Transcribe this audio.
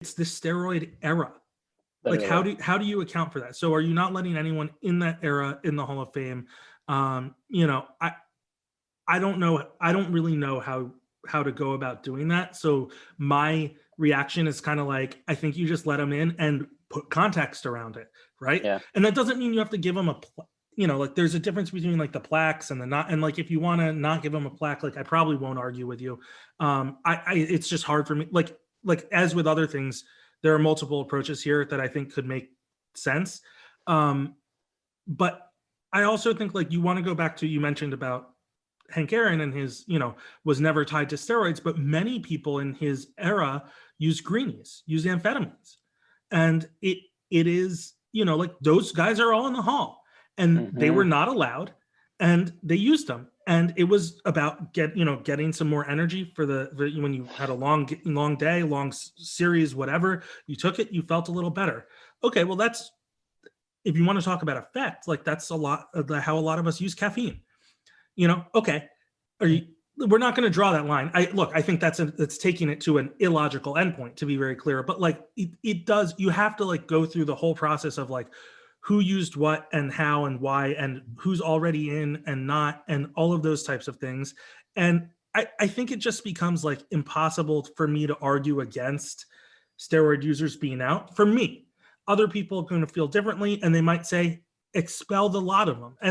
it's the steroid era. Like, Literally. how do you account for that? So are you not letting anyone in that era in the Hall of Fame? You know, I don't know. I don't really know how to go about doing that. So my reaction is kind of like, I think you just let them in and put context around it, right? Yeah. And that doesn't mean you have to give them you know, like there's a difference between like the plaques and the not, and like if you want to not give them a plaque, like I probably won't argue with you. It's just hard for me. Like as with other things, there are multiple approaches here that I think could make sense. Um, but I also think like you want to go back to, you mentioned about Hank Aaron and his, you know, was never tied to steroids, but many people in his era use greenies, use amphetamines. And it is, you know, like those guys are all in the hall and they Hmm. were not allowed and they used them. And it was about getting some more energy for when you had a long day, long series, whatever, you took it, you felt a little better. Okay, well that's, if you want to talk about effect, like that's a lot of how a lot of us use caffeine. You know, okay, are you? We're not going to draw that line. I think that's taking it to an illogical endpoint, to be very clear. But like, it does. You have to like go through the whole process of like who used what and how and why and who's already in and not and all of those types of things. And I think it just becomes like impossible for me to argue against steroid users being out. For me, other people are going to feel differently, and they might say expel the lot of them. And